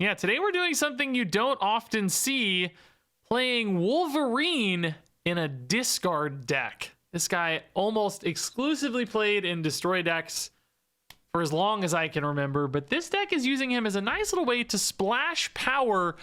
Yeah, today we're doing something you don't often see, playing Wolverine in a discard deck. This guy almost exclusively played in destroy decks for as long as I can remember, but this deck is using him as a nice little way to splash power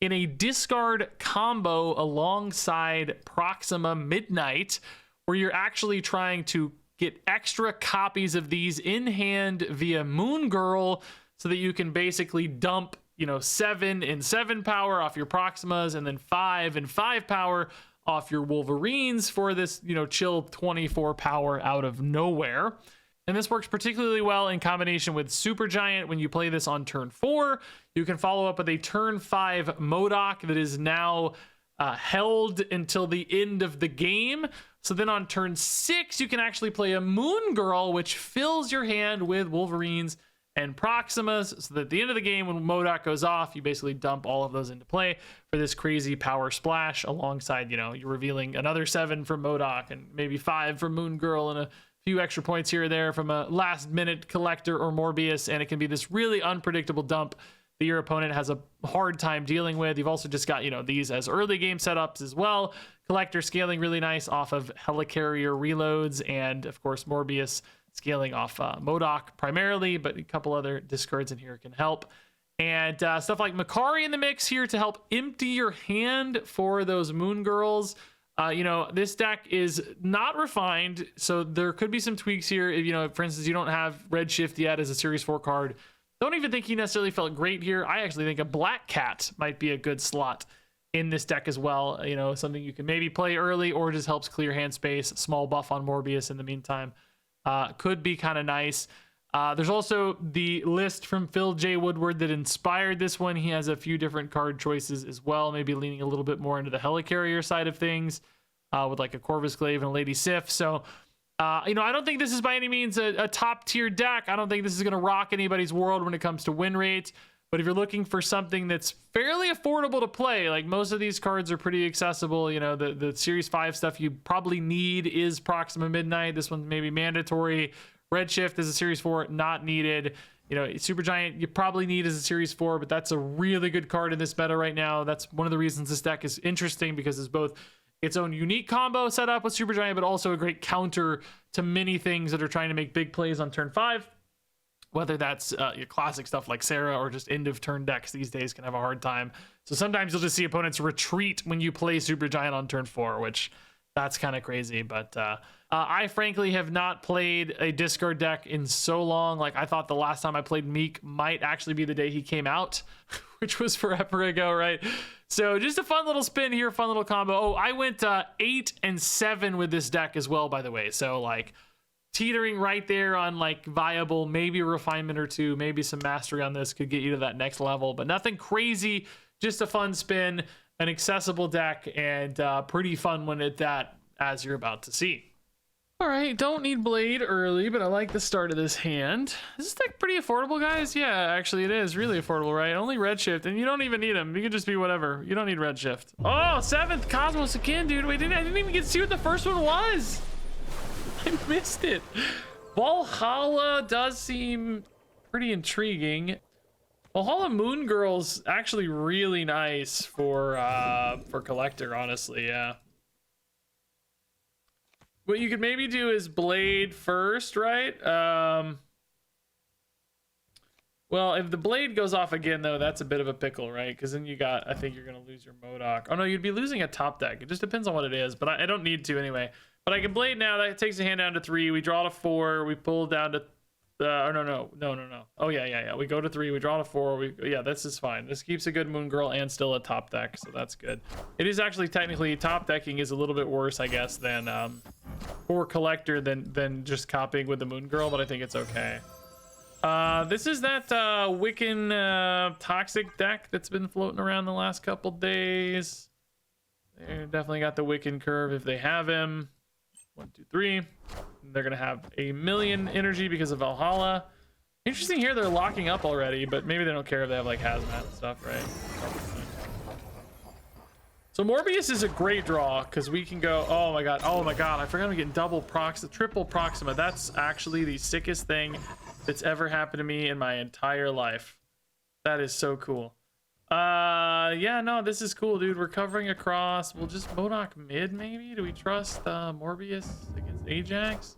in a discard combo alongside Proxima Midnight, where you're actually trying to get extra copies of these in hand via Moon Girl so that you can basically dump 7 and 7 power off your Proximas and then 5 and 5 power off your Wolverines for this, chill 24 power out of nowhere. And this works particularly well in combination with Supergiant. When you play this on turn 4, you can follow up with a turn 5 MODOK that is now held until the end of the game. So then on turn 6, you can actually play a Moon Girl, which fills your hand with Wolverines and Proximas, so that at the end of the game, when MODOK goes off, you basically dump all of those into play for this crazy power splash alongside, you're revealing another 7 from MODOK and maybe 5 from Moon Girl and a few extra points here or there from a last minute Collector or Morbius. And it can be this really unpredictable dump that your opponent has a hard time dealing with. You've also just got, these as early game setups as well. Collector scaling really nice off of Helicarrier reloads, and of course Morbius scaling off MODOK primarily, but a couple other discards in here can help. And stuff like Makari in the mix here to help empty your hand for those Moon Girls. This deck is not refined, so there could be some tweaks here. If, for instance, you don't have Redshift yet as a Series 4 card, don't even think he necessarily felt great here. I actually think a Black Cat might be a good slot in this deck as well. Something you can maybe play early or just helps clear hand space. Small buff on Morbius in the meantime. Could be kind of nice. There's also the list from Phil J. Woodward that inspired this one. He has a few different card choices as well, maybe leaning a little bit more into the Helicarrier side of things, with like a Corvus Glaive and a Lady Sif. So, I don't think this is by any means a top tier deck. I don't think this is going to rock anybody's world when it comes to win rate. But if you're looking for something that's fairly affordable to play, like most of these cards are pretty accessible. The Series 5 stuff you probably need is Proxima Midnight. This one's maybe mandatory. Redshift is a Series 4, not needed. Supergiant you probably need as a Series 4, but that's a really good card in this meta right now. That's one of the reasons this deck is interesting, because it's both its own unique combo set up with Supergiant, but also a great counter to many things that are trying to make big plays on turn 5. Whether that's your classic stuff like Sarah or just end of turn decks these days can have a hard time. So sometimes you'll just see opponents retreat when you play Supergiant on turn 4, which that's kind of crazy. But I frankly have not played a discard deck in so long. Like, I thought the last time I played Meek might actually be the day he came out, which was forever ago, right? So just a fun little spin here, fun little combo. Oh, I went 8 and 7 with this deck as well, by the way. So like teetering right there on like viable, maybe a refinement or two, maybe some mastery on this could get you to that next level, but nothing crazy. Just a fun spin, an accessible deck, and pretty fun one at that, as you're about to see. All right, don't need Blade early, but I like the start of this hand. Is this deck pretty affordable, guys? Yeah, actually it is really affordable, right? Only Redshift, and you don't even need him. You can just be whatever. You don't need Redshift. Oh, 7th Cosmos again, dude. Wait, I didn't even get to see what the first one was. I missed it. Valhalla does seem pretty intriguing. Valhalla Moon Girl's actually really nice for Collector, honestly, yeah. What you could maybe do is Blade first, right? Well, if the Blade goes off again, though, that's a bit of a pickle, right? Because then I think you're going to lose your MODOK. Oh, no, you'd be losing a top deck. It just depends on what it is, but I don't need to anyway. But I can Blade now. That takes the hand down to 3. We draw to 4. We pull down to... no. Oh, yeah. We go to 3. We draw to 4. Yeah, this is fine. This keeps a good Moon Girl and still a top deck, so that's good. It is actually technically... Top decking is a little bit worse, I guess, than for Collector than just copying with the Moon Girl, but I think it's okay. This is that Wiccan Toxic deck that's been floating around the last couple days. They definitely got the Wiccan curve if they have him. 1, 2, 3. They're gonna have a million energy because of Valhalla. Interesting here, they're locking up already, but maybe they don't care if they have like hazmat and stuff, right? So Morbius is a great draw because we can go, oh my god, I forgot I'm getting triple Proxima. That's actually the sickest thing that's ever happened to me in my entire life. That is so cool. Yeah, no, this is cool, dude. We're covering across. We'll just Modok mid, maybe. Do we trust Morbius against Ajax?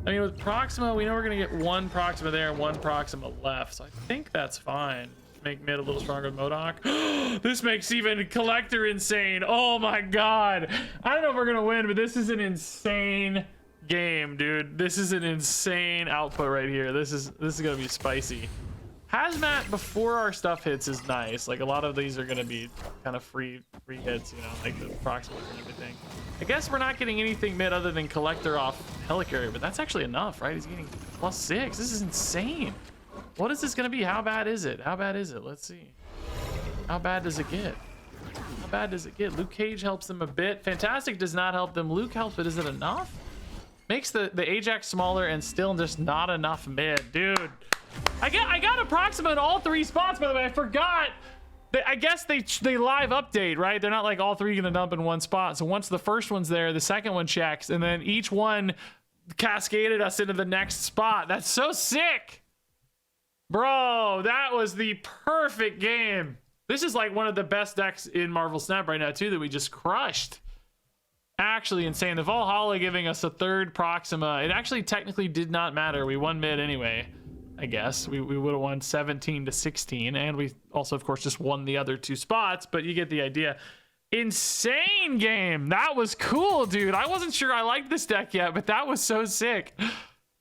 I mean, with Proxima, we know we're gonna get one Proxima there and one Proxima left, so I think that's fine. Make mid a little stronger with Modok. This makes even Collector insane. Oh my god. I don't know if we're gonna win, but this is an insane game, dude. This is an insane output right here. This is gonna be spicy. Hazmat before our stuff hits is nice. Like, a lot of these are gonna be kind of free hits, you know, like the Proxima and everything. I guess we're not getting anything mid other than Collector off Helicarrier, but that's actually enough, right? He's getting +6. This is insane. What is this gonna be? How bad is it? How bad is it? Let's see. How bad does it get? How bad does it get? Luke Cage helps them a bit. Fantastic does not help them. Luke helps, but is it enough? Makes the Ajax smaller and still just not enough mid, dude. I got a Proxima in all 3 spots, by the way. I forgot. I guess they live update, right? They're not like all 3 gonna dump in one spot. So once the first one's there, the second one checks, and then each one cascaded us into the next spot. That's so sick. Bro, that was the perfect game. This is like one of the best decks in Marvel Snap right now, too, that we just crushed. Actually insane. The Valhalla giving us a 3rd Proxima. It actually technically did not matter. We won mid anyway. I guess we would have won 17-16, and we also, of course, just won the other 2 spots, but you get the idea. Insane game. That was cool, dude. I wasn't sure I liked this deck yet, but that was so sick.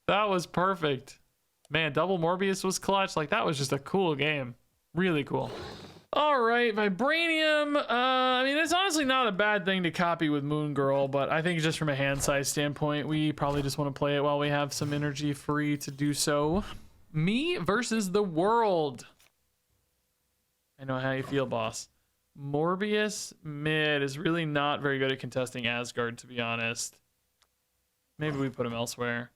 That was perfect. Man, double Morbius was clutch. Like, that was just a cool game. Really cool. All right, Vibranium. I mean, it's honestly not a bad thing to copy with Moon Girl, but I think just from a hand size standpoint, we probably just want to play it while we have some energy free to do so. Me versus the world. I know how you feel, boss. Morbius mid is really not very good at contesting Asgard, to be honest. Maybe we put him elsewhere.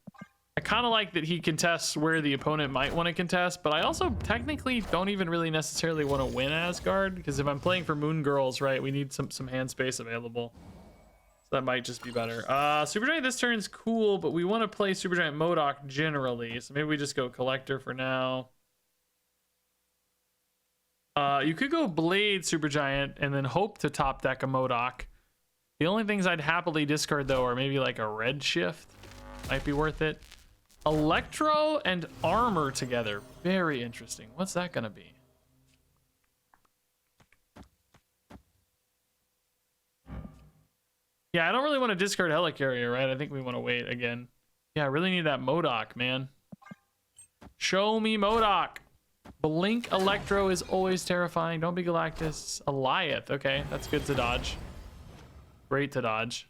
I kind of like that he contests where the opponent might want to contest, but I also technically don't even really necessarily want to win Asgard, because if I'm playing for Moon Girls, right, we need some hand space available. So that might just be better. Supergiant this turn's cool, but we want to play Supergiant MODOK generally, so maybe we just go Collector for now. You could go Blade Supergiant and then hope to top deck a MODOK. The only things I'd happily discard, though, are maybe like a Red Shift. Might be worth it. Electro and Armor together. Very interesting. What's that gonna be? Yeah, I don't really want to discard Helicarrier, right? I think we want to wait again. Yeah, I really need that MODOK, man. Show me MODOK. Blink Electro is always terrifying. Don't be Galactus. Eliath. Okay, that's good to dodge. Great to dodge.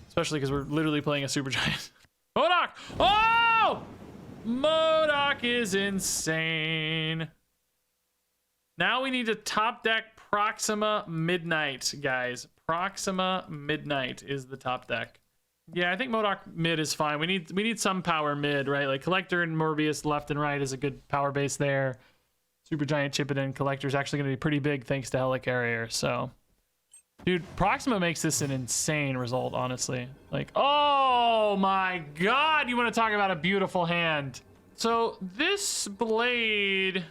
Especially because we're literally playing a Supergiant. MODOK! Oh! MODOK is insane. Now we need to top deck Proxima Midnight, guys. Proxima Midnight is the top deck. Yeah, I think MODOK mid is fine. We need some power mid, right? Like Collector and Morbius left and right is a good power base there. Supergiant chip it in. Collector's actually going to be pretty big thanks to Helicarrier, so... Dude, Proxima makes this an insane result, honestly. Like, oh my god, you want to talk about a beautiful hand. So this Blade,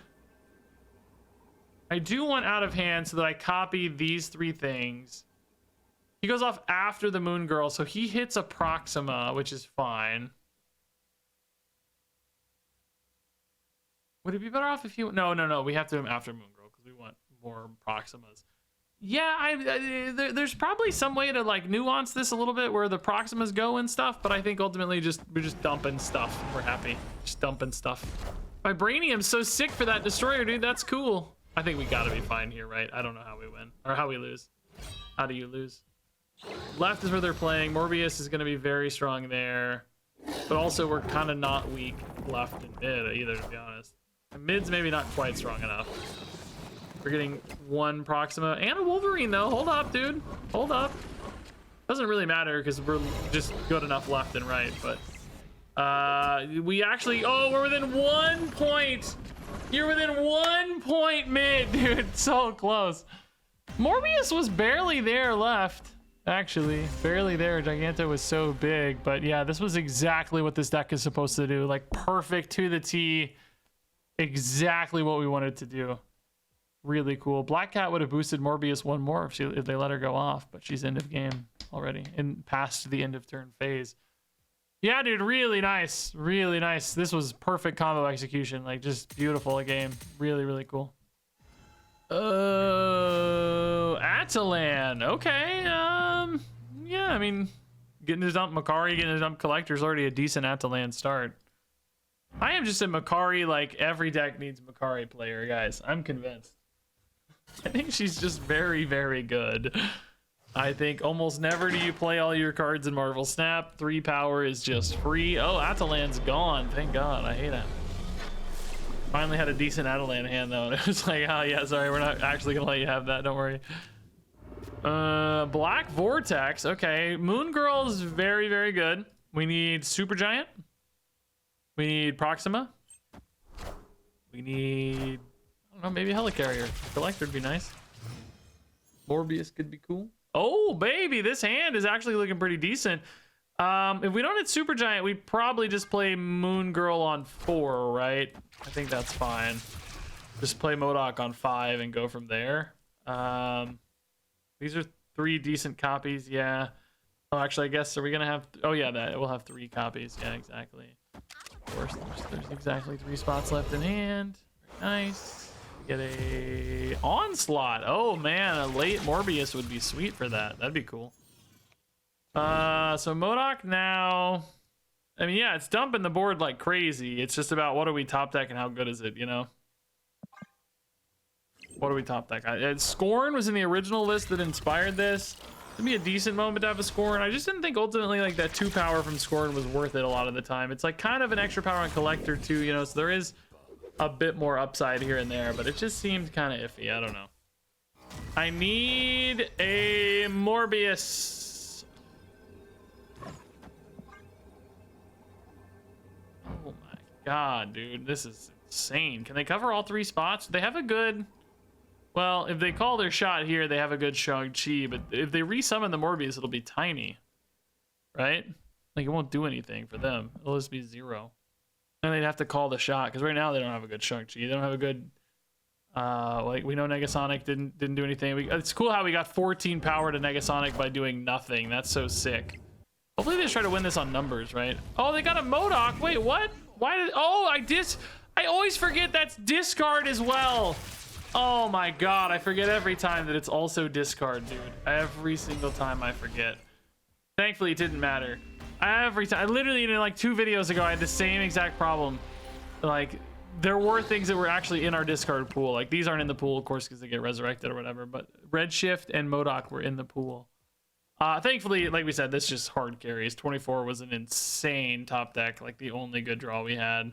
I do want out of hand so that I copy these 3 things. He goes off after the Moon Girl, so he hits a Proxima, which is fine. Would it be better off if you... No, we have to do him after Moon Girl because we want more Proximas. Yeah, there's probably some way to like nuance this a little bit where the Proximas go and stuff, but I think ultimately we're just dumping stuff. We're happy. Just dumping stuff. Vibranium's so sick for that Destroyer, dude. That's cool. I think we gotta be fine here, right? I don't know how we win or how we lose. How do you lose? Left is where they're playing. Morbius is gonna be very strong there, but also we're kind of not weak left and mid either, to be honest. And mid's maybe not quite strong enough. We're getting 1 Proxima and a Wolverine, though. Hold up, dude. Hold up. Doesn't really matter because we're just good enough left and right, but we actually... Oh, we're within 1 point. You're within 1 point mid, dude. So close. Morbius was barely there left, actually. Barely there. Giganto was so big, but yeah, this was exactly what this deck is supposed to do. Like, perfect to the T. Exactly what we wanted to do. Really cool. Black Cat would have boosted Morbius one more if they let her go off, but she's end of game already and past the end of turn phase. Yeah, dude, really nice. Really nice. This was perfect combo execution. Like, just beautiful a game. Really, really cool. Atalan. Okay. Yeah, I mean, getting to dump Makari, getting to dump Collector is already a decent Atalan start. I am just a Makari, like, every deck needs Makari player, guys. I'm convinced. I think she's just very, very good. I think almost never do you play all your cards in Marvel Snap. 3 power is just free. Oh, Atalan's gone. Thank God. I hate it. Finally had a decent Atalan hand, though. And it was like, oh, yeah, sorry. We're not actually going to let you have that. Don't worry. Black Vortex. Okay. Moon Girl's very, very good. We need Supergiant. We need Proxima. We need, I don't know, maybe Helicarrier. Collector would be nice. Morbius could be cool. Oh, baby, this hand is actually looking pretty decent. If we don't hit Supergiant, we probably just play Moon Girl on 4, right? I think that's fine. Just play MODOK on 5 and go from there. These are 3 decent copies, yeah. Oh, actually, I guess, are we going to have... Oh, yeah, we'll have 3 copies. Yeah, exactly. Of course, there's exactly 3 spots left in hand. Very nice. Get a Onslaught. Oh man, a late Morbius would be sweet for that. That'd be cool. So MODOK now. I mean, yeah, it's dumping the board like crazy. It's just about what do we top deck and how good is it, you know? What do we top deck? Scorn was in the original list that inspired this. It'd be a decent moment to have a Scorn. I just didn't think ultimately like that 2 power from Scorn was worth it a lot of the time. It's like kind of an extra power on Collector too, you know, so there is a bit more upside here and there, but it just seemed kind of iffy. I don't know. I need a Morbius. Oh my God, dude. This is insane. Can they cover all 3 spots? They have a good... Well, if they call their shot here, they have a good Shang-Chi, but if they resummon the Morbius, it'll be tiny. Right? Like, it won't do anything for them. It'll just be 0. And they'd have to call the shot, because right now they don't have a good Shang-Chi. They don't have a good... like, we know Negasonic didn't do anything. It's cool how we got 14 power to Negasonic by doing nothing. That's so sick. Hopefully they try to win this on numbers, right? Oh, they got a MODOK. Wait, what? Why did... Oh, I always forget that's discard as well. Oh my God, I forget every time that it's also discard, dude. Every single time I forget. Thankfully, it didn't matter. Every time, I literally, in like 2 videos ago, I had the same exact problem. Like, there were things that were actually in our discard pool. Like, these aren't in the pool, of course, because they get resurrected or whatever. But Redshift and MODOK were in the pool. Thankfully, like we said, this just hard carries. 24 was an insane top deck, like the only good draw we had.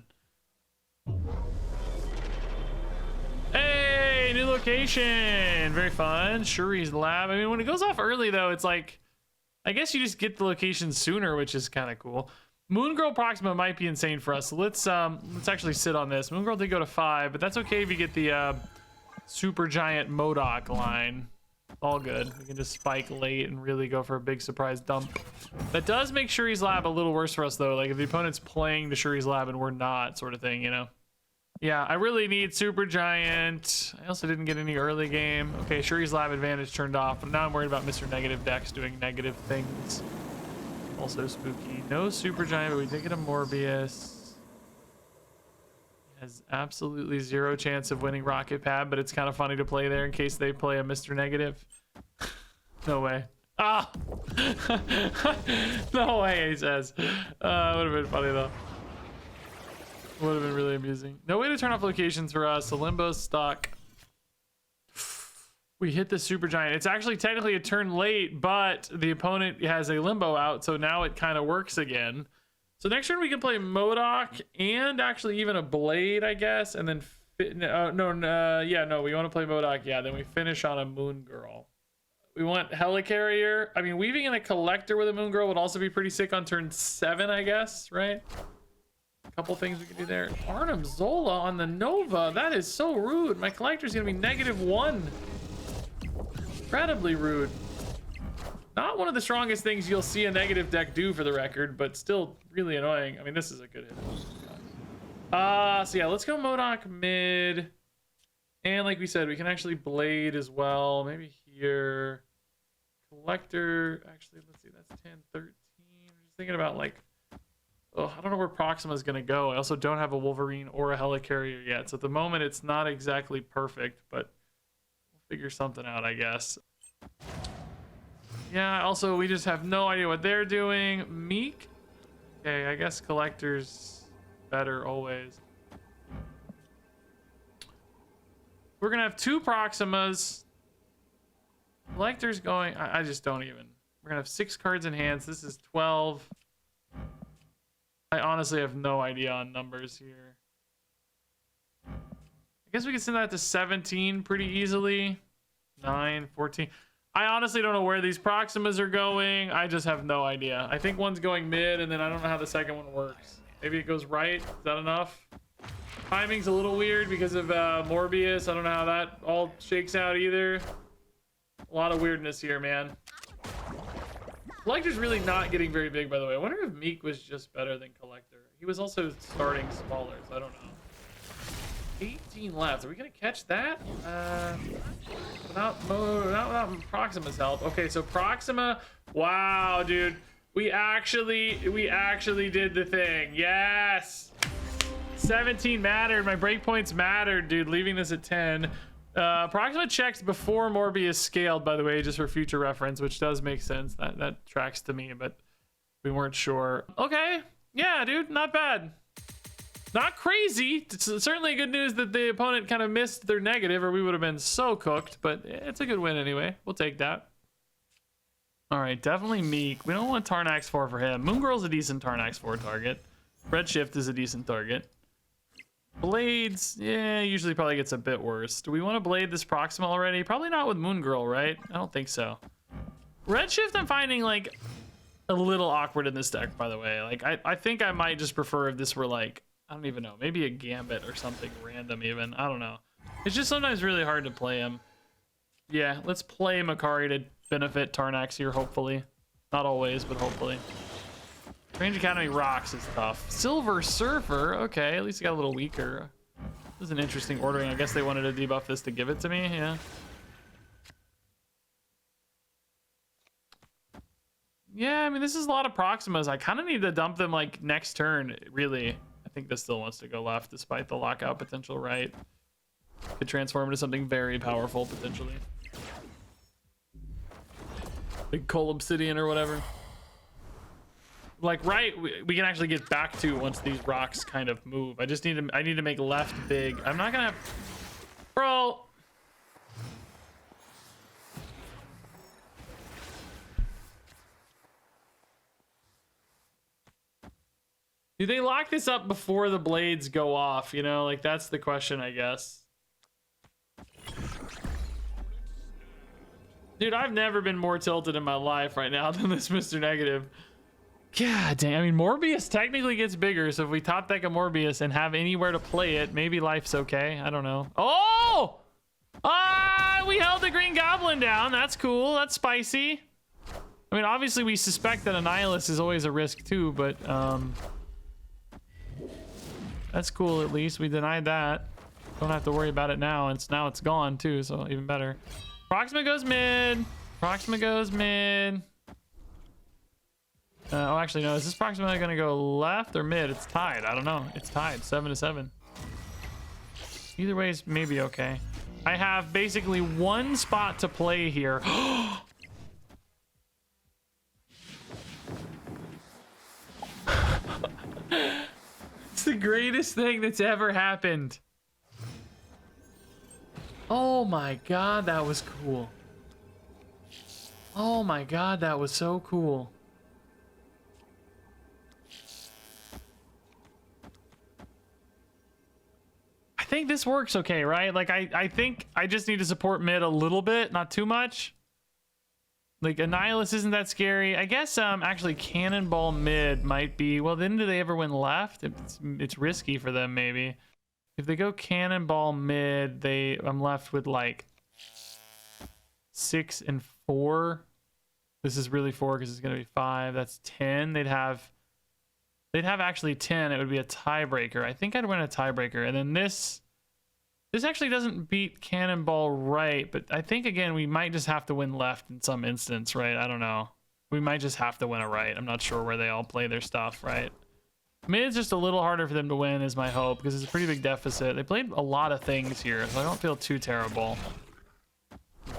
Hey, new location. Very fun. Shuri's Lab. I mean, when it goes off early, though, it's like... I guess you just get the location sooner, which is kind of cool. Moon Girl Proxima might be insane for us. So let's actually sit on this. Moon Girl did go to 5, but that's okay if you get the Supergiant MODOK line. All good. We can just spike late and really go for a big surprise dump. That does make Shuri's Lab a little worse for us, though. Like if the opponent's playing the Shuri's Lab and we're not, sort of thing, you know? Yeah, I really need Supergiant. I also didn't get any early game. Okay, Shuri's Lab advantage turned off, but now I'm worried about Mr. Negative decks doing negative things. Also spooky. No Supergiant, but we did get a Morbius. Has absolutely 0 chance of winning Rocket Pad, but it's kind of funny to play there in case they play a Mr. Negative. No way. Ah! No way, he says. Would have been funny though. Would have been really amusing. No way to turn off locations for us. The Limbo's stuck. We hit the Supergiant. It's actually technically a turn late, but the opponent has a Limbo out, so now it kind of works again. So next turn we can play MODOK and actually even a Blade, I guess, and then... we want to play MODOK. Yeah, then we finish on a Moon Girl. We want Helicarrier. I mean, weaving in a Collector with a Moon Girl would also be pretty sick on turn 7, I guess, right? Couple things we can do there. Arnim Zola on the Nova. That is so rude. My Collector's gonna be -1. Incredibly rude. Not one of the strongest things you'll see a negative deck do, for the record, but still really annoying. I mean, this is a good hit. So yeah, let's go MODOK mid. And like we said, we can actually blade as well. Maybe here. Collector. Actually, let's see. That's 10, 13. I'm just thinking about like, oh, I don't know where Proxima is going to go. I also don't have a Wolverine or a Helicarrier yet. So at the moment, it's not exactly perfect, but we'll figure something out, I guess. Yeah, also, we just have no idea what they're doing. Meek? Okay, I guess Collector's better always. We're going to have 2 Proximas. Collector's going... I just don't even... We're going to have 6 cards in hand. So this is 12. I honestly have no idea on numbers here. I guess we can send that to 17 pretty easily. 9, 14. I honestly don't know where these Proximas are going. I just have no idea. I think one's going mid, and then I don't know how the second one works. Maybe it goes right. Is that enough? Timing's a little weird because of Morbius. I don't know how that all shakes out either. A lot of weirdness here, man. Collector's really not getting very big, by the way. I wonder if Meek was just better than Collector. He was also starting smaller, so I don't know. 18 left. Are we gonna catch that? Without Proxima's help. Okay, so Proxima. Wow, dude. We actually did the thing. Yes. 17 mattered. My breakpoints mattered, dude. Leaving this at 10. Proxima checks before Morbius scaled, by the way, just for future reference, which does make sense. That tracks to me, but we weren't sure. Okay. Yeah, dude. Not bad. Not crazy. It's certainly good news that the opponent kind of missed their negative, or we would have been so cooked, but it's a good win anyway. We'll take that. All right, definitely Meek. We don't want Tarnax 4 for him. Moon Girl's a decent Tarnax 4 target. Redshift is a decent target. Blades, yeah, usually probably gets a bit worse. Do we want to blade this Proxima already? Probably not with Moon Girl, right? I don't think so. Redshift I'm finding like a little awkward in this deck, by the way. Like I think I might just prefer if this were like, I don't even know, maybe a Gambit or something random even. I don't know. It's just sometimes really hard to play him. Yeah, let's play Makari to benefit Tarnax here, hopefully. Not always, but hopefully. Range Academy rocks is tough. Silver Surfer, okay, at least it got a little weaker. This is an interesting ordering. I guess they wanted to debuff this to give it to me, yeah. Yeah, I mean, this is a lot of Proximas. I kind of need to dump them like next turn, really. I think this still wants to go left despite the lockout potential, right? Could transform into something very powerful, potentially. Big Coal Obsidian or whatever. Like, right, we can actually get back to once these rocks kind of move. I need to make left big. I'm not gonna have... Bro! Do they lock this up before the blades go off? You know, like, that's the question, I guess. Dude, I've never been more tilted in my life right now than this Mr. Negative. God damn, I mean, Morbius technically gets bigger, so if we top deck a Morbius and have anywhere to play it, maybe life's okay. I don't know. Oh! Ah, we held the Green Goblin down. That's cool. That's spicy. I mean, obviously we suspect that Annihilus is always a risk too, but that's cool. At least we denied that. Don't have to worry about it now. And now it's gone too, so even better. Proxima goes mid. Proxima goes mid. Oh, actually, no. Is this Proxima gonna go left or mid? It's tied. I don't know. It's tied. 7-7. Either way is maybe okay. I have basically one spot to play here. It's the greatest thing that's ever happened. Oh my god, that was cool. Oh my god, that was so cool. I think this works okay, right? Like, I think I just need to support mid a little bit, not too much. Like, Annihilus isn't that scary. I guess actually Cannonball mid might be... Well, then do they ever win left? It's risky for them, maybe. If they go Cannonball mid, I'm left with like 6 and 4. This is really 4 because it's gonna be 5. That's 10. They'd have actually 10. It would be a tiebreaker. I think I'd win a tiebreaker. And then this This actually doesn't beat Cannonball right, but I think, again, we might just have to win left in some instance, right? I don't know. We might just have to win a right. I'm not sure where they all play their stuff, right? Mid's just a little harder for them to win is my hope, because it's a pretty big deficit. They played a lot of things here, so I don't feel too terrible.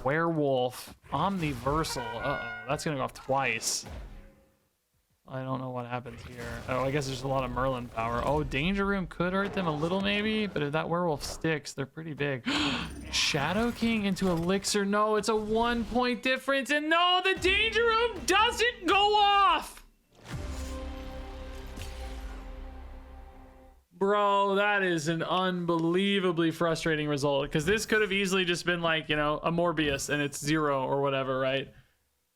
Werewolf. Omniversal. Uh-oh. That's going to go off twice. I don't know what happens here. Oh, I guess there's a lot of Merlin power. Oh, Danger Room could hurt them a little maybe, but if that werewolf sticks, they're pretty big. Shadow King into Elixir. No, it's a 1 point difference. And no, the Danger Room doesn't go off. Bro, that is an unbelievably frustrating result, because this could have easily just been like, you know, a Morbius and it's 0 or whatever, right?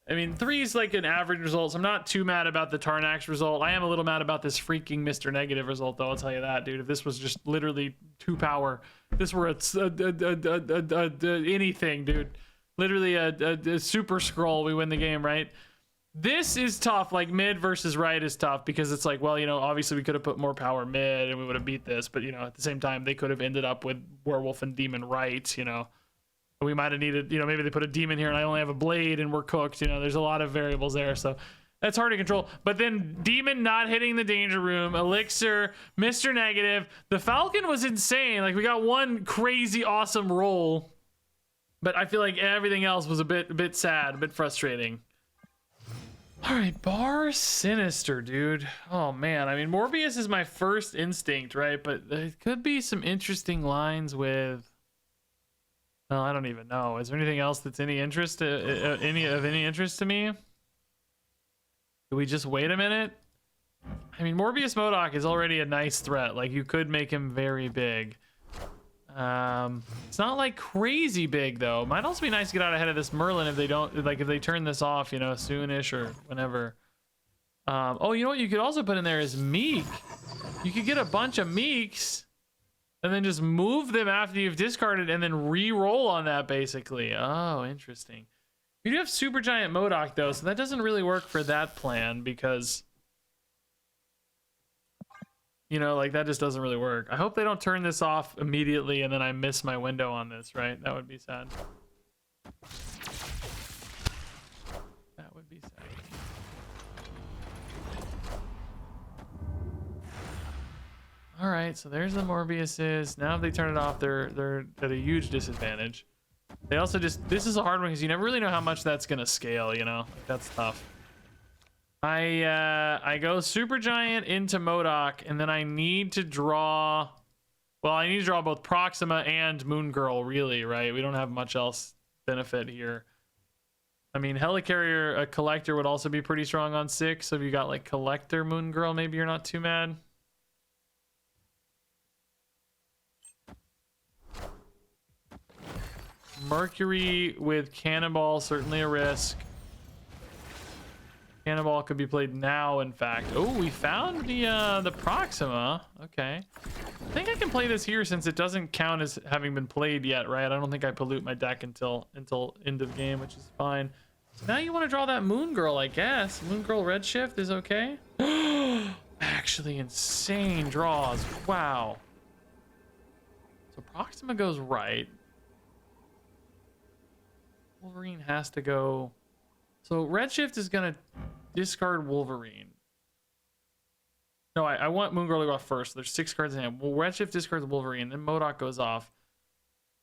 I mean, 3 is like an average result, so I'm not too mad about the Tarnax result. I am a little mad about this freaking Mr. Negative result, though, I'll tell you that, dude. If this was just literally 2 power, if this were anything, dude. Literally a super scroll, we win the game, right? This is tough. Like, mid versus right is tough, because it's like, well, you know, obviously we could have put more power mid and we would have beat this, but, you know, at the same time, they could have ended up with Werewolf and Demon right, you know. We might have needed, you know, maybe they put a demon here and I only have a blade and we're cooked. You know, there's a lot of variables there. So that's hard to control. But then demon not hitting the Danger Room, Elixir, Mr. Negative. The Falcon was insane. Like, we got one crazy awesome roll, but I feel like everything else was a bit sad, a bit frustrating. All right, Bar Sinister, dude. Oh man, I mean, Morbius is my first instinct, right? But there could be some interesting lines with... No, I don't even know. Is there anything else that's any interest to any interest to me? Do we just wait a minute? I mean, Morbius MODOK is already a nice threat. Like, you could make him very big. It's not like crazy big though. Might also be nice to get out ahead of this Merlin if they don't, like, if they turn this off, you know, soonish or whenever. Oh, you know what you could also put in there is Meek. You could get a bunch of Meeks and then just move them after you've discarded and then re-roll on that, basically. Oh, interesting. You do have Supergiant MODOK, though, so that doesn't really work for that plan, because, you know, like, that just doesn't really work. I hope they don't turn this off immediately and then I miss my window on this, right? That would be sad. That would be sad. All right, so there's the Morbiuses. Now if they turn it off, they're at a huge disadvantage. They also just, this is a hard one because you never really know how much that's gonna scale, you know? Like, that's tough. I go Supergiant into MODOK, and then I need to draw, well, I need to draw both Proxima and Moon Girl, really, right? We don't have much else benefit here. I mean, Helicarrier, a Collector would also be pretty strong on 6, so if you got like Collector, Moon Girl, maybe you're not too mad. Mercury with Cannonball, certainly a risk. Cannonball could be played now, in fact. Oh, we found the Proxima. Okay. I think I can play this here since it doesn't count as having been played yet, right? I don't think I pollute my deck until end of game, which is fine. So now you want to draw that Moon Girl, I guess. Moon Girl Redshift is okay. Actually, insane draws. Wow. So Proxima goes right. Wolverine has to go. So Redshift is gonna discard Wolverine. No, I want Moon Girl to go off first. There's 6 cards in hand. Well, Redshift discards Wolverine, then MODOK goes off.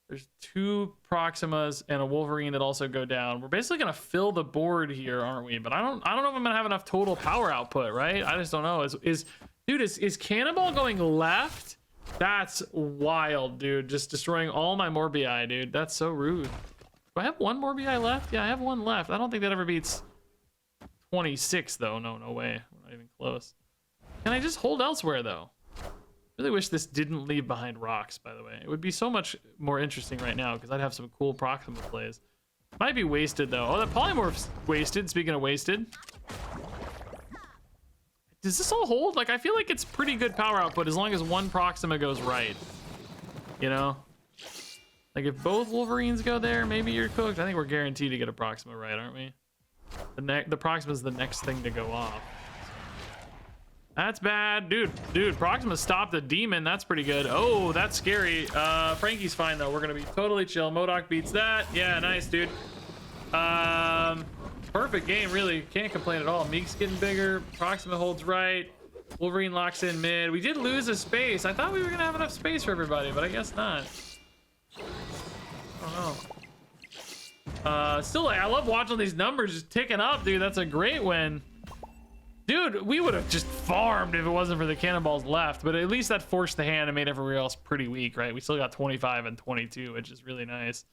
There's 2 Proximas and a Wolverine that also go down. We're basically gonna fill the board here, aren't we? But I don't know if I'm gonna have enough total power output, right? I just don't know. Is Cannonball going left? That's wild, dude. Just destroying all my Morbii, dude. That's so rude. Do I have 1 Morbii left? Yeah, I have 1 left. I don't think that ever beats 26, though. No way. We're not even close. Can I just hold elsewhere, though? Really wish this didn't leave behind rocks, by the way. It would be so much more interesting right now, because I'd have some cool Proxima plays. Might be wasted, though. Oh, that Polymorph's wasted. Speaking of wasted. Does this all hold? Like, I feel like it's pretty good power output as long as 1 Proxima goes right. You know? Like, if both Wolverines go there, maybe you're cooked. I think we're guaranteed to get a Proxima right, aren't we? The Proxima's the next thing to go off. That's bad. Dude, Proxima stopped a demon. That's pretty good. Oh, that's scary. Frankie's fine, though. We're going to be totally chill. MODOK beats that. Yeah, nice, dude. Perfect game, really. Can't complain at all. Meek's getting bigger. Proxima holds right. Wolverine locks in mid. We did lose a space. I thought we were going to have enough space for everybody, but I guess not. I don't know. Still, I love watching these numbers just ticking up, dude. That's a great win. Dude, we would have just farmed if it wasn't for the cannonballs left, but at least that forced the hand and made everywhere else pretty weak, right? We still got 25 and 22, which is really nice.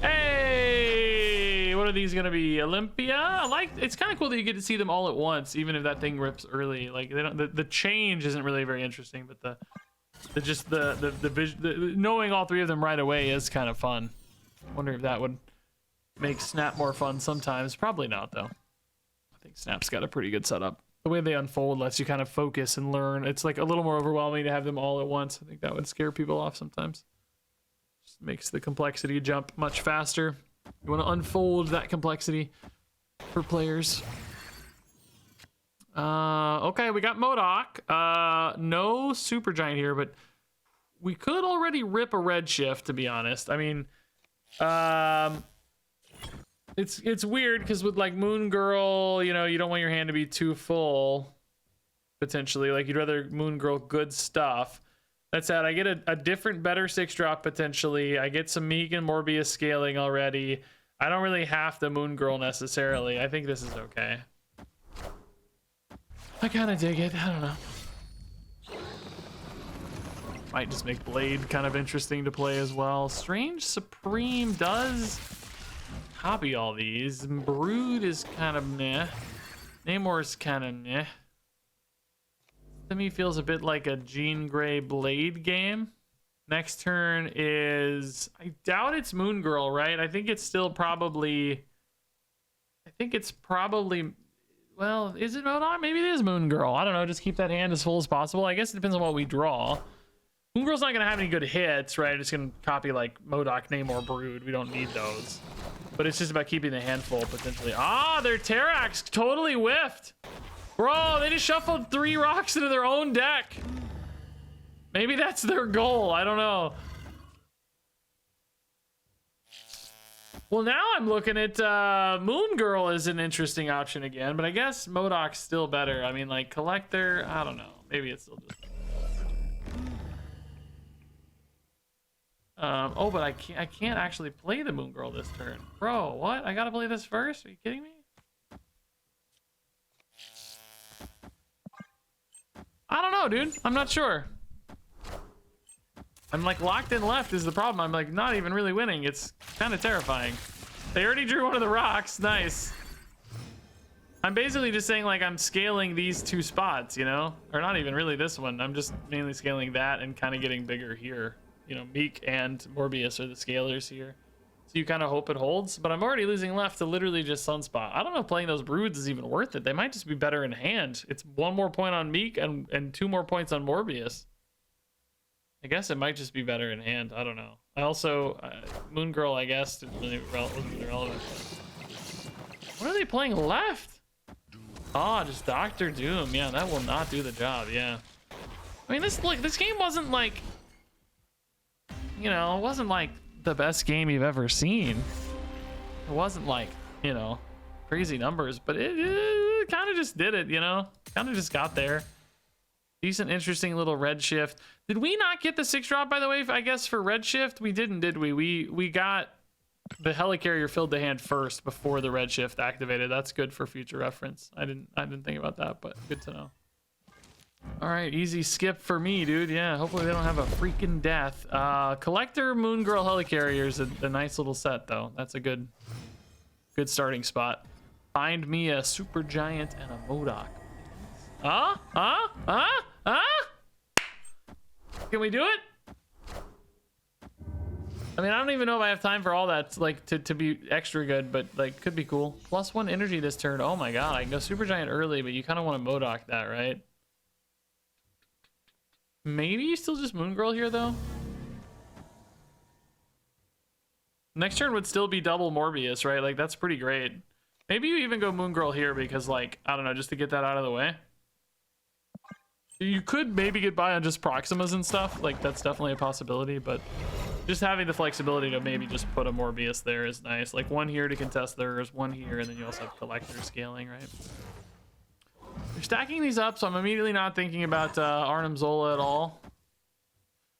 Hey, what are these gonna be? Olympia? I like. It's kind of cool that you get to see them all at once, even if that thing rips early. Like they don't. The change isn't really very interesting, but the knowing all three of them right away is kind of fun. Wonder if that would make Snap more fun sometimes. Probably not, though. I think Snap's got a pretty good setup. The way they unfold lets you kind of focus and learn. It's like a little more overwhelming to have them all at once. I think that would scare people off sometimes. Just makes the complexity jump much faster. You want to unfold that complexity for players. Okay, we got MODOK. No Supergiant here, but we could already rip a Redshift, to be honest. I mean, it's weird because with like Moon Girl, you know, you don't want your hand to be too full, potentially. Like you'd rather Moon Girl good stuff. That said, I get a different, better 6-drop potentially. I get some Meek and Morbius scaling already. I don't really have the Moon Girl necessarily. I think this is okay. I kind of dig it. I don't know. Might just make Blade kind of interesting to play as well. Strange Supreme does copy all these. Brood is kind of meh. Namor's kind of meh. To me feels a bit like a Jean Grey Blade game. Next turn is... I doubt it's Moon Girl, right? I think it's still probably... Well, is it MODOK? Maybe it is Moon Girl. I don't know. Just keep that hand as full as possible. I guess it depends on what we draw. Moon Girl's not going to have any good hits, right? It's going to copy like MODOK, Namor, Brood. We don't need those. But it's just about keeping the hand full, potentially. Ah, their Terrax totally whiffed. Bro, they just shuffled 3 rocks into their own deck. Maybe that's their goal. I don't know. Well, now I'm looking at Moon Girl is an interesting option again, but I guess MODOK's still better. I mean, like Collector, I don't know. Maybe it's still just... oh, but I can't actually play the Moon Girl this turn. Bro, what? I gotta play this first? Are you kidding me? I don't know, dude. I'm not sure. I'm like locked in left is the problem. I'm like not even really winning. It's kind of terrifying. They already drew one of the rocks. Nice. I'm basically just saying like I'm scaling these 2 spots, you know? Or not even really this one. I'm just mainly scaling that and kind of getting bigger here. You know, Meek and Morbius are the scalers here. So you kind of hope it holds, but I'm already losing left to literally just Sunspot. I don't know if playing those Broods is even worth it. They might just be better in hand. It's 1 more point on Meek and 2 more points on Morbius. I guess it might just be better in hand. I don't know. I also, Moon Girl, I guess, wasn't really relevant. What are they playing left? Oh, just Doctor Doom. Yeah, that will not do the job. Yeah. I mean, this game wasn't like, you know, it wasn't like the best game you've ever seen. It wasn't like, you know, crazy numbers, but it kind of just did it, you know? Kind of just got there. Decent, interesting little Redshift. Did we not get the 6-drop, by the way, I guess, for Redshift? We didn't, did we? We got the Helicarrier filled the hand first before the Redshift activated. That's good for future reference. I didn't think about that, but good to know. All right, easy skip for me, dude. Yeah, hopefully they don't have a freaking death. Collector, Moon Girl, Helicarrier is a nice little set, though. That's a good starting spot. Find me a Supergiant and a MODOK. Can we do it? I mean, I don't even know if I have time for all that, like, to be extra good, but, like, could be cool. +1 energy this turn. Oh my god, I can go Supergiant early, but you kind of want to MODOK that, right? Maybe you still just Moon Girl here, though? Next turn would still be double Morbius, right? Like, that's pretty great. Maybe you even go Moon Girl here because, like, I don't know, just to get that out of the way. You could maybe get by on just Proximas and stuff. Like, that's definitely a possibility, but just having the flexibility to maybe just put a Morbius there is nice. Like, one here to contest theirs, one here, and then you also have Collector scaling, right? You're stacking these up, so I'm immediately not thinking about Arnim Zola at all.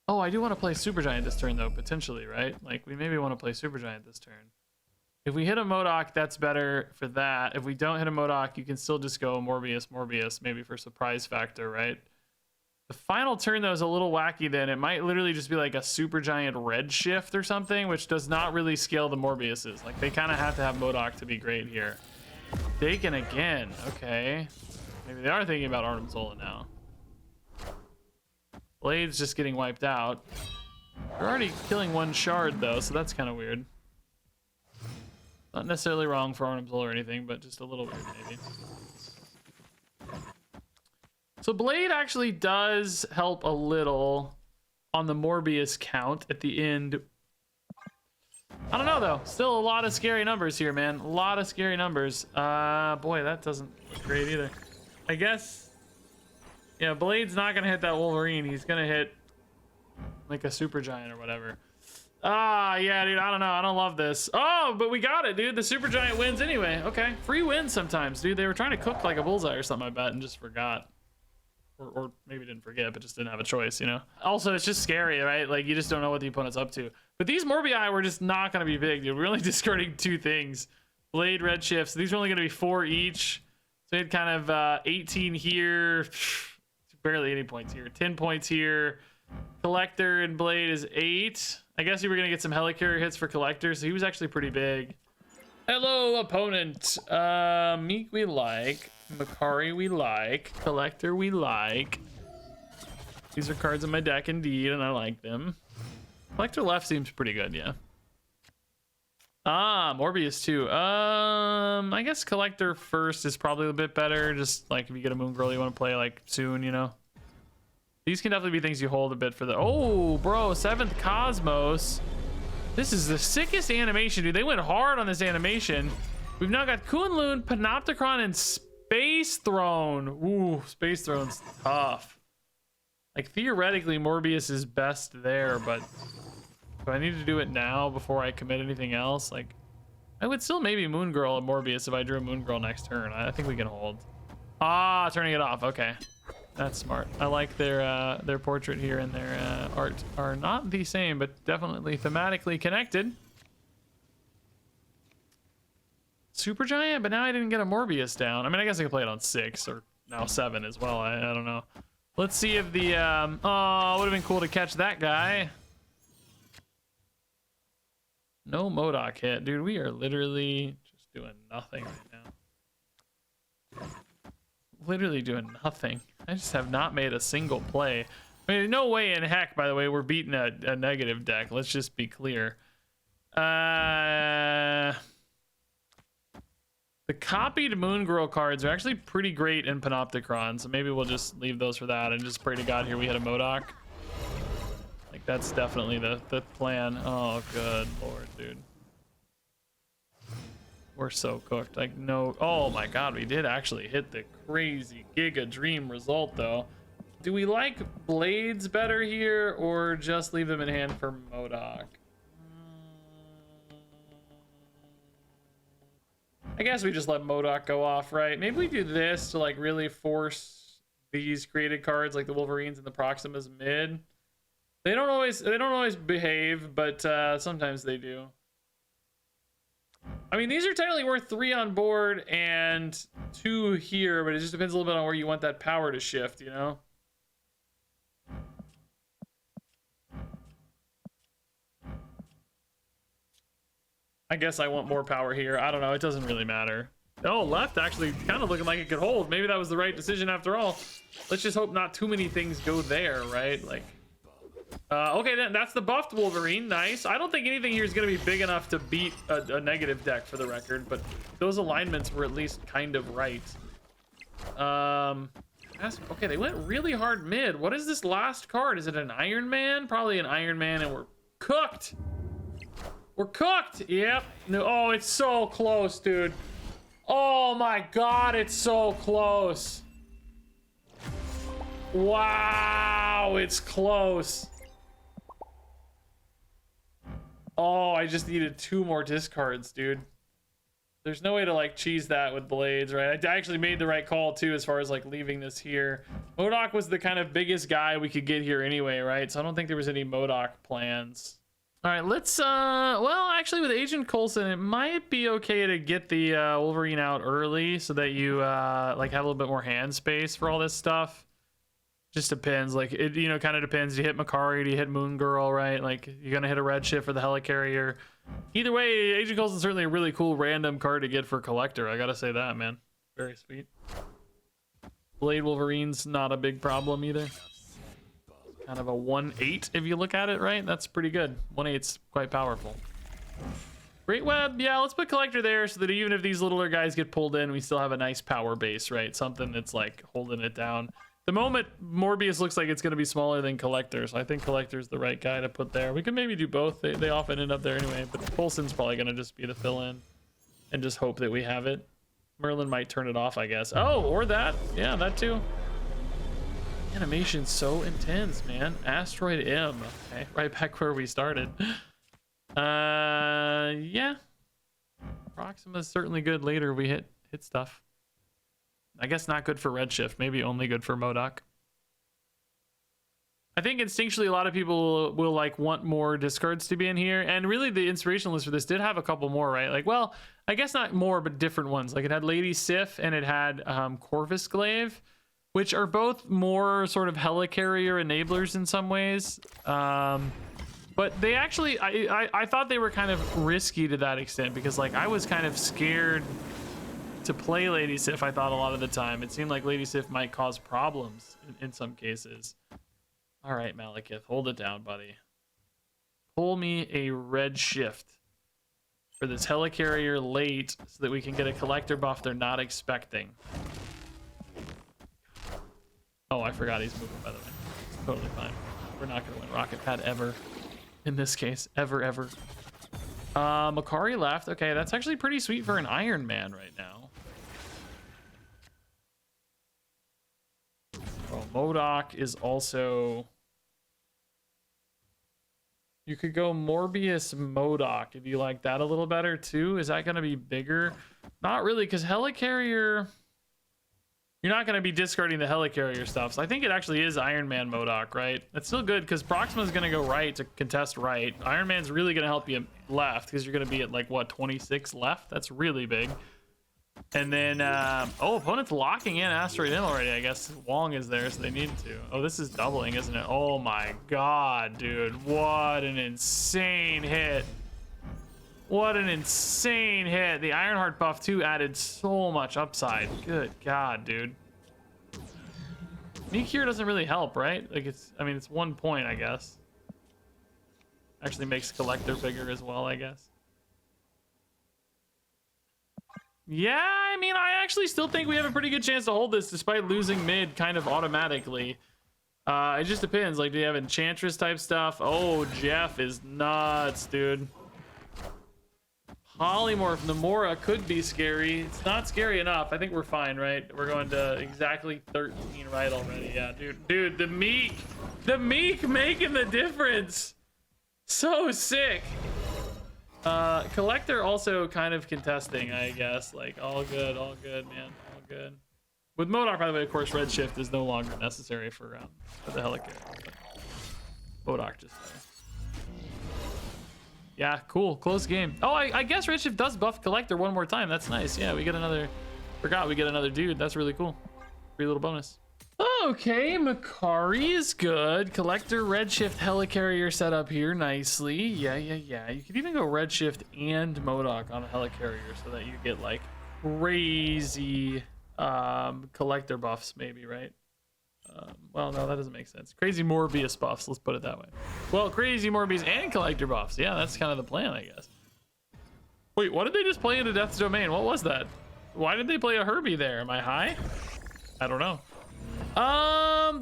Oh, I do want to play Supergiant this turn, though, potentially, right? Like, we maybe want to play Supergiant this turn. If we hit a MODOK, that's better for that. If we don't hit a MODOK, you can still just go Morbius, Morbius, maybe for surprise factor, right? The final turn, though, is a little wacky then. It might literally just be like a Supergiant red shift or something, which does not really scale the Morbiuses. Like, they kind of have to have MODOK to be great here. Taken again. Okay. Maybe they are thinking about Arnim Zola now. Blade's just getting wiped out. They're already killing one shard, though, so that's kind of weird. Not necessarily wrong for Arnim Zola or anything, but just a little weird, maybe. So Blade actually does help a little on the Morbius count at the end. I don't know, though. Still a lot of scary numbers here, man. A lot of scary numbers. Boy, that doesn't look great either. I guess, yeah, Blade's not going to hit that Wolverine. He's going to hit, like, a Supergiant or whatever. Yeah, dude, I don't know. I don't love this. Oh, but we got it, dude. The Supergiant wins anyway. Okay, free wins sometimes, dude. They were trying to cook like a bullseye or something, I bet, and just forgot. Or maybe didn't forget, but just didn't have a choice, you know? Also, it's just scary, right? Like, you just don't know what the opponent's up to. But these Morbii were just not going to be big, dude. We're only discarding 2 things. Blade, red shifts. These are only going to be 4 each. So we had kind of 18 here. Barely any points here. 10 points here. Collector and Blade is 8. I guess you were going to get some helicarrier hits for Collector, so he was actually pretty big. Hello, opponent. Meek we like. Makari we like. Collector we like. These are cards in my deck indeed, and I like them. Collector left seems pretty good, yeah. Morbius too. I guess Collector first is probably a bit better. Just like if you get a Moon Girl you want to play like soon, you know. These can definitely be things you hold a bit for the... Oh, bro, 7th Cosmos. This is the sickest animation, dude. They went hard on this animation. We've now got Kunlun, Panopticon, and Space Throne. Ooh, Space Throne's tough. Like, theoretically, Morbius is best there, but do I need to do it now before I commit anything else? Like, I would still maybe Moon Girl and Morbius if I drew a Moon Girl next turn. I think we can hold. Turning it off. Okay. That's smart. I like their portrait here and their art are not the same, but definitely thematically connected. Supergiant, but now I didn't get a Morbius down. I mean, I guess I could play it on 6 or now 7 as well. I don't know. Let's see if the oh, would have been cool to catch that guy. No MODOK hit, dude. We are literally just doing nothing right now. Literally doing nothing. I just have not made a single play. I mean, no way in heck, by the way, we're beating a negative deck. Let's just be clear. The copied Moon Girl cards are actually pretty great in Panopticon, so maybe we'll just leave those for that and just pray to God here we hit a MODOK. Like, that's definitely the plan. Oh, good lord, dude. We're so cooked. Like, no. Oh my god, we did actually hit the crazy Giga Dream result, though. Do we like Blades better here, or just leave them in hand for MODOK? I guess we just let MODOK go off, right? Maybe we do this to, like, really force these created cards, like the Wolverines and the Proximas mid. They don't always behave, but sometimes they do. I mean, these are technically worth 3 on board and 2 here, but it just depends a little bit on where you want that power to shift, you know? I guess I want more power here. I don't know. It doesn't really matter. Oh, left actually kind of looking like it could hold. Maybe that was the right decision after all. Let's just hope not too many things go there, right? Like, okay, then that's the buffed Wolverine. Nice. I don't think anything here is going to be big enough to beat a negative deck for the record, but those alignments were at least kind of right. Okay, they went really hard mid. What is this last card? Is it an Iron Man? Probably an Iron Man, and we're cooked. We're cooked. Yep. No, oh, it's so close, dude. Oh my god, it's so close. Wow, it's close. Oh, I just needed 2 more discards, dude. There's no way to like cheese that with blades, right? I actually made the right call too, as far as like leaving this here. MODOK was the kind of biggest guy we could get here anyway, right? So I don't think there was any MODOK plans. All right, let's, well, actually with Agent Coulson, it might be okay to get the Wolverine out early so that you like have a little bit more hand space for all this stuff. Just depends, like it, you know, kind of depends. Do you hit Makari? Do you hit Moon Girl? Right? Like you're gonna hit a Redshift for the Helicarrier. Either way, Agent Coulson's certainly a really cool random card to get for Collector. I gotta say that, man. Very sweet. Blade Wolverine's not a big problem either. Kind of a 1/8 if you look at it, right? That's pretty good. 1/8's quite powerful. Great Web, yeah, let's put Collector there so that even if these littler guys get pulled in, we still have a nice power base, right? Something that's like holding it down. The moment Morbius looks like it's going to be smaller than Collector, so I think Collector's the right guy to put there. We could maybe do both. They often end up there anyway, but Coulson's probably going to just be the fill-in and just hope that we have it. Merlin might turn it off, I guess. Oh, or that. Yeah, that too. Animation's so intense, man. Asteroid M. Okay, right back where we started. Yeah. Proxima's certainly good later. We hit stuff. I guess not good for Redshift, maybe only good for MODOK. I think instinctually a lot of people will like want more discards to be in here, and really the inspiration list for this did have a couple more, right? Like, well, I guess not more, but different ones. Like it had Lady Sif and it had Corvus Glaive, which are both more sort of helicarrier enablers in some ways. But they actually, I thought they were kind of risky to that extent, because like I was kind of scared to play Lady Sif. I thought a lot of the time it seemed like Lady Sif might cause problems in some cases. All right, Malekith, hold it down, buddy. Pull me a Redshift for this helicarrier late so that we can get a Collector buff they're not expecting. Oh, I forgot he's moving, by the way. It's totally fine. We're not gonna win Rocket Pad ever in this case, ever. Makari left. Okay, that's actually pretty sweet for an Iron Man right now. Oh, MODOK is also... You could go Morbius MODOK if you like that a little better too. Is that going to be bigger? Not really, because Helicarrier... You're not going to be discarding the Helicarrier stuff. So I think it actually is Iron Man MODOK, right? That's still good because Proxima's going to go right to contest right. Iron Man's really going to help you left because you're going to be at like, what, 26 left? That's really big. And then, oh, opponent's locking in Asteroid in already, I guess. Wong is there, so they need to. Oh, this is doubling, isn't it? Oh my god, dude. What an insane hit. What an insane hit. The Ironheart buff, too, added so much upside. Good god, dude. Meek here doesn't really help, right? Like, it's, I mean, it's 1 point, I guess. Actually makes Collector bigger as well, I guess. Yeah, I mean, I actually still think we have a pretty good chance to hold this despite losing mid kind of automatically. It just depends. Like, do you have Enchantress type stuff? Oh, Jeff is nuts, dude. Polymorph Namora could be scary. It's not scary enough. I think we're fine, right? We're going to exactly 13 right already. Yeah, dude, the Meek making the difference. So sick. Collector also kind of contesting, I guess. Like, all good, man, all good. With MODOK, by the way, of course, Redshift is no longer necessary for the Helicarrier. MODOK just... Yeah, cool, close game. Oh, I guess Redshift does buff Collector 1 more time. That's nice. Yeah, we get another... Forgot we get another dude. That's really cool. Free little bonus. Okay, Makari is good. Collector Redshift Helicarrier set up here nicely. Yeah. You could even go Redshift and MODOK on a Helicarrier so that you get like crazy Collector buffs maybe, right? Well, no, that doesn't make sense. Crazy Morbius buffs, let's put it that way. Well, crazy Morbius and Collector buffs. Yeah, that's kind of the plan, I guess. Wait, what did they just play into Death's Domain? What was that? Why did they play a Herbie there? Am I high? I don't know.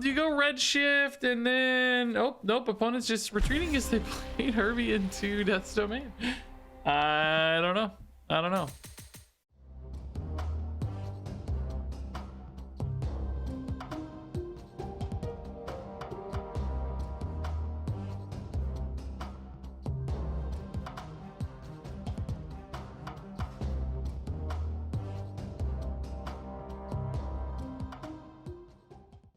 Do you go Redshift and then... Oh, nope, opponent's just retreating because they played Herbie into Death's Domain. I don't know.